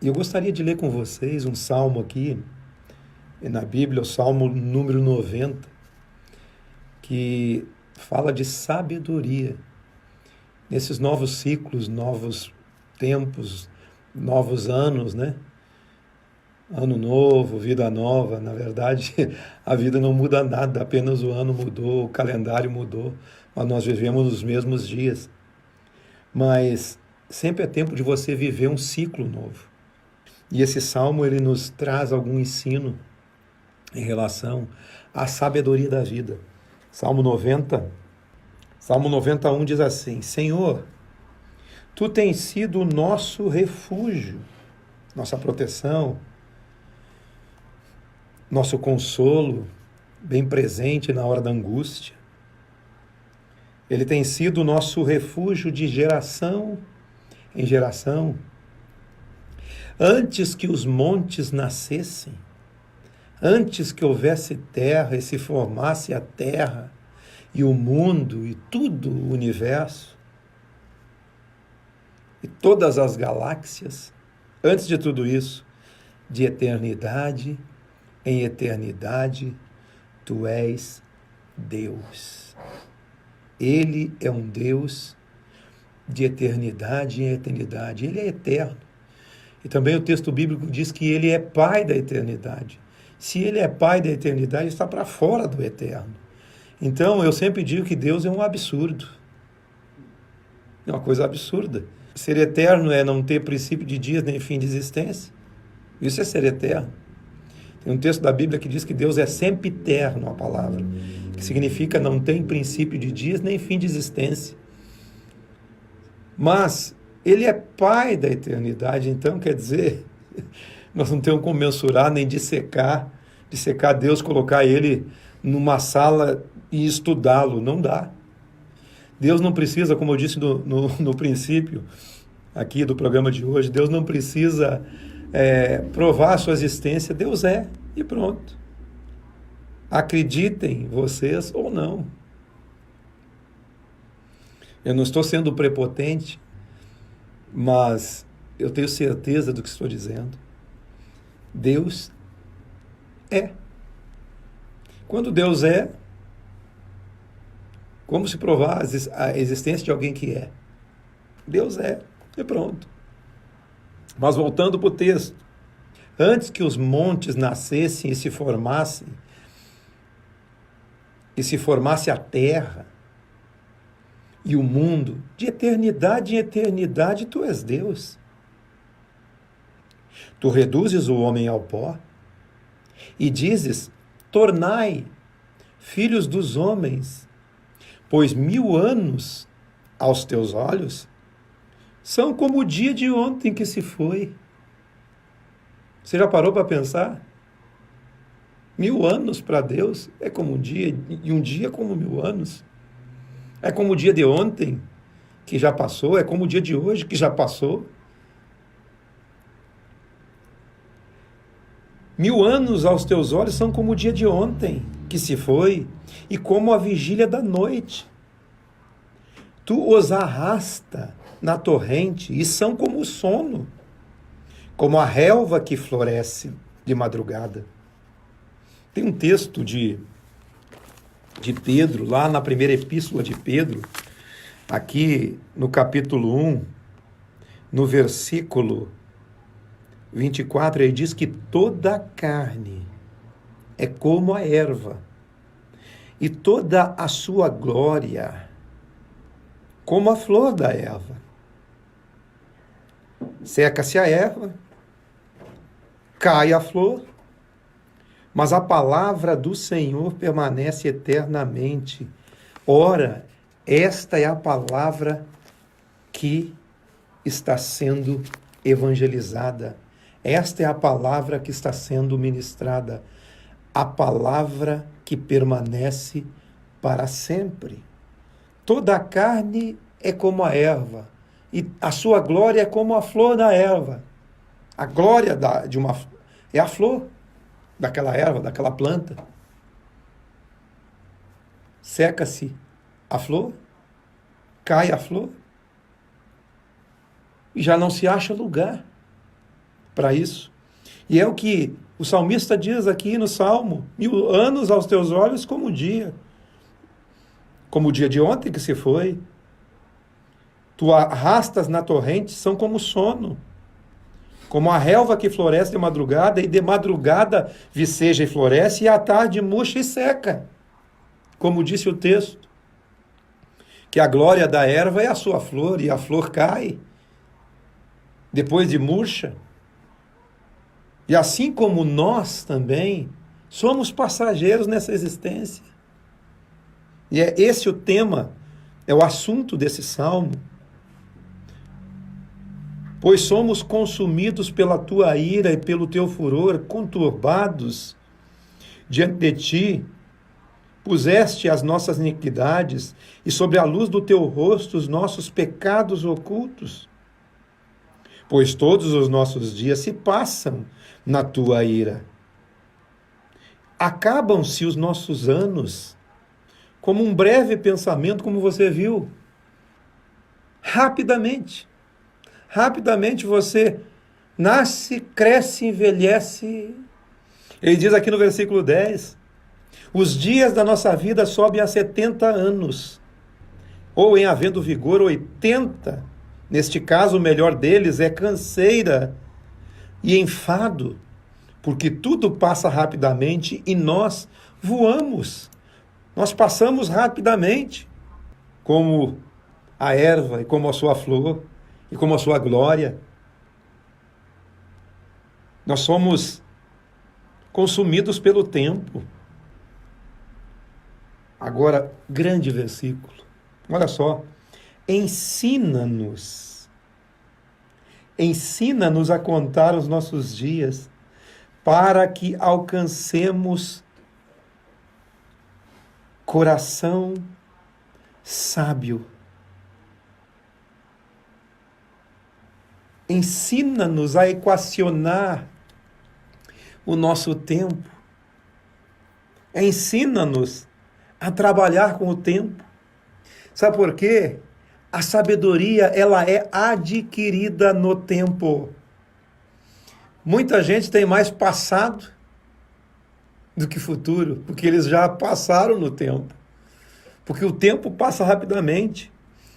E eu gostaria de ler com vocês um salmo aqui, na Bíblia, o salmo número 90, que fala de sabedoria. Nesses novos ciclos, novos tempos, novos anos, né? Ano novo, vida nova. Na verdade, a vida não muda nada, apenas o ano mudou, o calendário mudou, mas nós vivemos os mesmos dias. Mas sempre é tempo de você viver um ciclo novo. E esse salmo ele nos traz algum ensino em relação à sabedoria da vida. Salmo 90, Salmo 91 diz assim: Senhor, tu tens sido o nosso refúgio, nossa proteção, nosso consolo, bem presente na hora da angústia. Ele tem sido o nosso refúgio de geração em geração. Antes que os montes nascessem, antes que houvesse terra e se formasse a terra e o mundo e tudo o universo e todas as galáxias, antes de tudo isso, de eternidade em eternidade, tu és Deus. Ele é um Deus de eternidade em eternidade. Ele é eterno. E também o texto bíblico diz que ele é Pai da eternidade. Se ele é Pai da eternidade, está para fora do eterno. Então, eu sempre digo que Deus é um absurdo. É uma coisa absurda. Ser eterno é não ter princípio de dias nem fim de existência. Isso é ser eterno. Tem um texto da Bíblia que diz que Deus é sempiterno, a palavra, que significa não tem princípio de dias nem fim de existência. Mas ele é Pai da eternidade, então quer dizer, nós não temos como mensurar nem dissecar Deus, colocar ele numa sala e estudá-lo, não dá. Deus não precisa, como eu disse no princípio aqui do programa de hoje, Deus não precisa provar a sua existência, Deus é, e pronto. Acreditem vocês ou não. Eu não estou sendo prepotente, mas eu tenho certeza do que estou dizendo. Deus é. Quando Deus é, como se provar a existência de alguém que é? Deus é, e pronto. Mas voltando para o texto, antes que os montes nascessem e se formasse a terra e o mundo, de eternidade em eternidade tu és Deus. Tu reduzes o homem ao pó e dizes: tornai filhos dos homens, pois 1000 anos aos teus olhos são como o dia de ontem que se foi. Você já parou para pensar? 1000 anos para Deus é como um dia, e um dia como 1000 anos. É como o dia de ontem, que já passou, é como o dia de hoje, que já passou. 1000 anos aos teus olhos são como o dia de ontem, que se foi, e como a vigília da noite. Tu os arrasta na torrente, e são como o sono, como a relva que floresce de madrugada. Tem um texto de Pedro, lá na primeira epístola de Pedro, aqui no capítulo 1, no versículo 24, ele diz que toda a carne é como a erva, e toda a sua glória como a flor da erva. Seca-se a erva, cai a flor, mas a palavra do Senhor permanece eternamente. Ora, esta é a palavra que está sendo evangelizada. Esta é a palavra que está sendo ministrada. A palavra que permanece para sempre. Toda a carne é como a erva, e a sua glória é como a flor da erva. A glória é a flor daquela erva, daquela planta. Seca-se a flor, cai a flor, e já não se acha lugar. para isso. E é o que o salmista diz aqui no Salmo: 1000 anos aos teus olhos como o dia de ontem que se foi. Tu arrastas na torrente, são como sono, como a relva que floresce de madrugada, e de madrugada viceja e floresce, e à tarde murcha e seca. Como disse o texto, que a glória da erva é a sua flor, e a flor cai, depois de murcha. E assim como nós também somos passageiros nessa existência. E é esse o tema, é o assunto desse salmo. Pois somos consumidos pela tua ira e pelo teu furor, conturbados diante de ti, puseste as nossas iniquidades e sobre a luz do teu rosto os nossos pecados ocultos. Pois todos os nossos dias se passam na tua ira. Acabam-se os nossos anos como um breve pensamento, como você viu. Rapidamente você nasce, cresce, envelhece. Ele diz aqui no versículo 10, os dias da nossa vida sobem a 70 anos, ou em havendo vigor 80. Neste caso, o melhor deles é canseira e enfado, porque tudo passa rapidamente e nós voamos. Nós passamos rapidamente, como a erva e como a sua flor, e como a sua glória. Nós somos consumidos pelo tempo. Agora, grande versículo. Olha só. Ensina-nos a contar os nossos dias, para que alcancemos coração sábio. Ensina-nos a equacionar o nosso tempo. Ensina-nos a trabalhar com o tempo. Sabe por quê? A sabedoria, ela é adquirida no tempo. Muita gente tem mais passado do que futuro, porque eles já passaram no tempo. Porque o tempo passa rapidamente.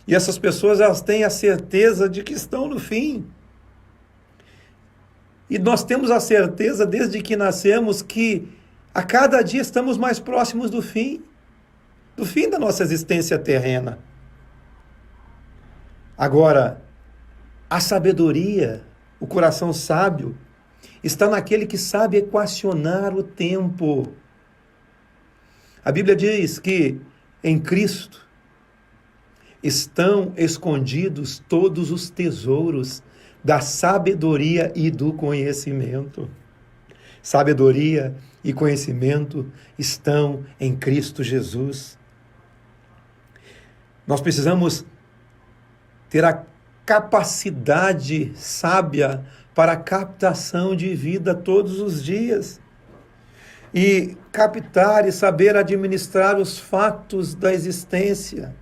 E essas pessoas, elas têm a certeza de que estão no fim. E nós temos a certeza, desde que nascemos, que a cada dia estamos mais próximos do fim da nossa existência terrena. Agora, a sabedoria, o coração sábio, está naquele que sabe equacionar o tempo. A Bíblia diz que em Cristo estão escondidos todos os tesouros da sabedoria e do conhecimento. Sabedoria e conhecimento estão em Cristo Jesus. Nós precisamos ter a capacidade sábia para a captação de vida todos os dias. E captar e saber administrar os fatos da existência.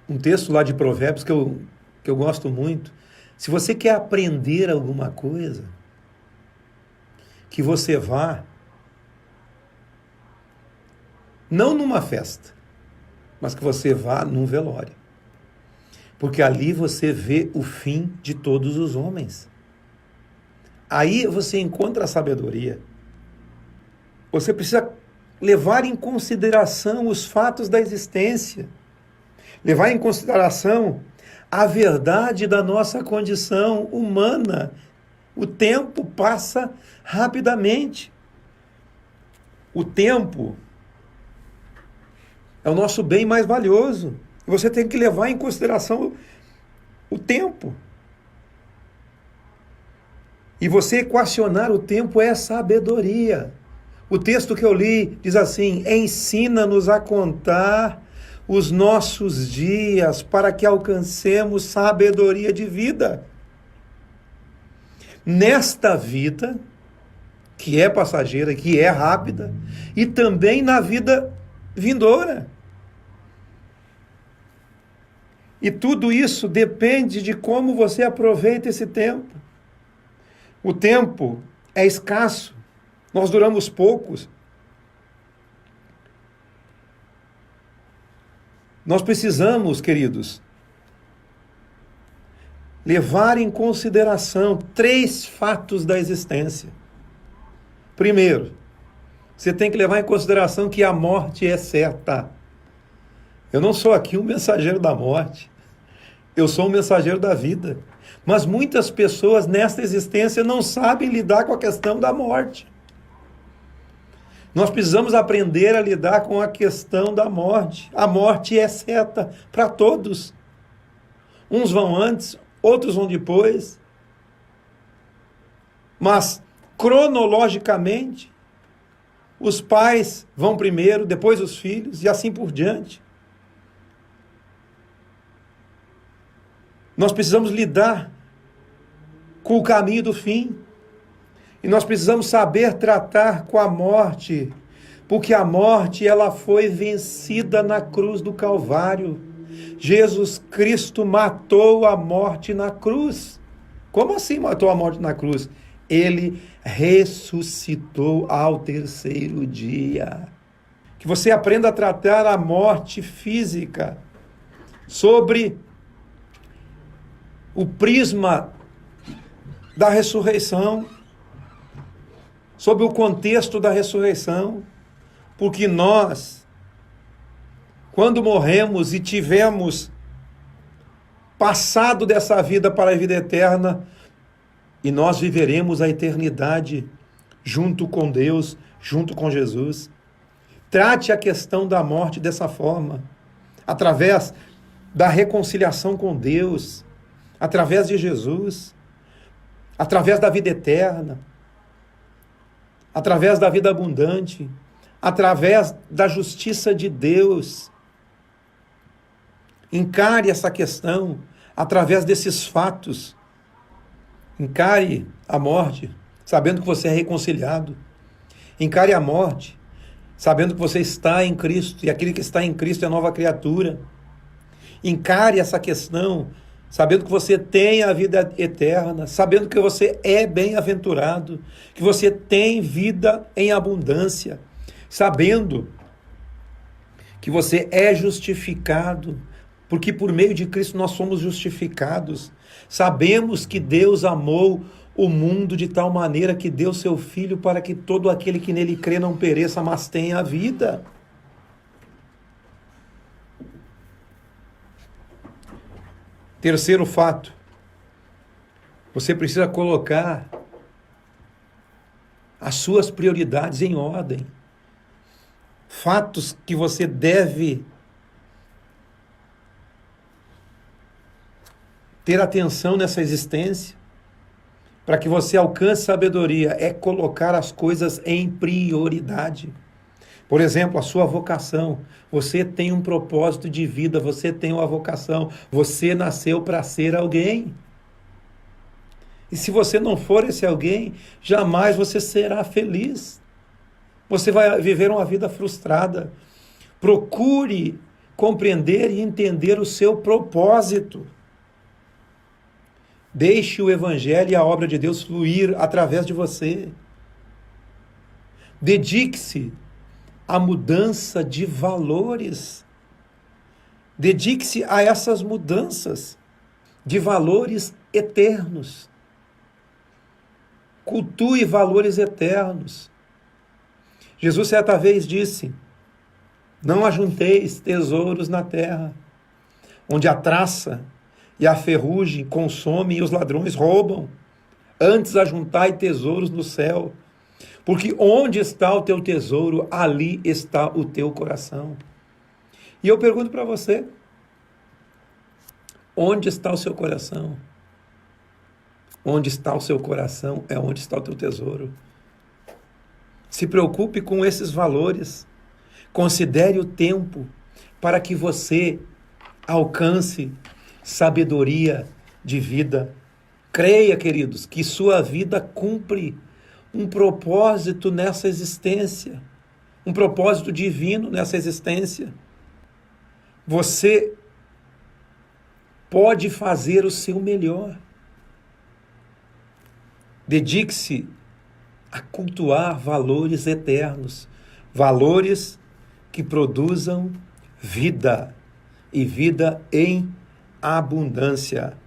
Um texto lá de Provérbios que eu gosto muito. Se você quer aprender alguma coisa, que você vá, não numa festa, mas que você vá num velório. Porque ali você vê o fim de todos os homens. Aí você encontra a sabedoria. Você precisa levar em consideração os fatos da existência. Levar em consideração a verdade da nossa condição humana. O tempo passa rapidamente. O tempo é o nosso bem mais valioso. Você tem que levar em consideração o tempo. E você equacionar o tempo é sabedoria. O texto que eu li diz assim: ensina-nos a contar os nossos dias para que alcancemos sabedoria de vida. Nesta vida, que é passageira, que é rápida, e também na vida vindoura. E tudo isso depende de como você aproveita esse tempo. O tempo é escasso, nós duramos poucos. Nós precisamos, queridos, levar em consideração 3 fatos da existência. Primeiro, você tem que levar em consideração que a morte é certa. Eu não sou aqui um mensageiro da morte, eu sou um mensageiro da vida. Mas muitas pessoas nesta existência não sabem lidar com a questão da morte. Nós precisamos aprender a lidar com a questão da morte. A morte é certa para todos. Uns vão antes, outros vão depois. Mas, cronologicamente, os pais vão primeiro, depois os filhos, e assim por diante. Nós precisamos lidar com o caminho do fim. E nós precisamos saber tratar com a morte, porque a morte ela foi vencida na cruz do Calvário. Jesus Cristo matou a morte na cruz. Como assim matou a morte na cruz? Ele ressuscitou ao 3º dia. Que você aprenda a tratar a morte física sobre o prisma da ressurreição, sobre o contexto da ressurreição, porque nós, quando morremos e tivemos passado dessa vida para a vida eterna, e nós viveremos a eternidade junto com Deus, junto com Jesus. Trate a questão da morte dessa forma, através da reconciliação com Deus, através de Jesus, através da vida eterna, através da vida abundante, através da justiça de Deus. Encare essa questão através desses fatos. Encare a morte, sabendo que você é reconciliado. Encare a morte, sabendo que você está em Cristo, e aquele que está em Cristo é nova criatura. Encare essa questão, sabendo que você tem a vida eterna, sabendo que você é bem-aventurado, que você tem vida em abundância, sabendo que você é justificado, porque por meio de Cristo nós somos justificados. Sabemos que Deus amou o mundo de tal maneira que deu seu Filho para que todo aquele que nele crê não pereça, mas tenha a vida. Terceiro fato, você precisa colocar as suas prioridades em ordem. Fatos que você deve ter atenção nessa existência, para que você alcance sabedoria, é colocar as coisas em prioridade. Por exemplo, a sua vocação. Você tem um propósito de vida, você tem uma vocação, você nasceu para ser alguém. E se você não for esse alguém, jamais você será feliz. Você vai viver uma vida frustrada. Procure compreender e entender o seu propósito. Deixe o Evangelho e a obra de Deus fluir através de você. Dedique-se à mudança de valores. Dedique-se a essas mudanças de valores eternos. Cultue valores eternos. Jesus certa vez disse: não ajunteis tesouros na terra, onde a traça e a ferrugem consomem e os ladrões roubam. Antes ajuntai tesouros no céu, porque onde está o teu tesouro, ali está o teu coração. E eu pergunto para você, onde está o seu coração? Onde está o seu coração é onde está o teu tesouro. Se preocupe com esses valores. Considere o tempo para que você alcance sabedoria de vida. Creia, queridos, que sua vida cumpre um propósito nessa existência, um propósito divino nessa existência. Você pode fazer o seu melhor. Dedique-se a cultuar valores eternos, valores que produzam vida e vida em abundância.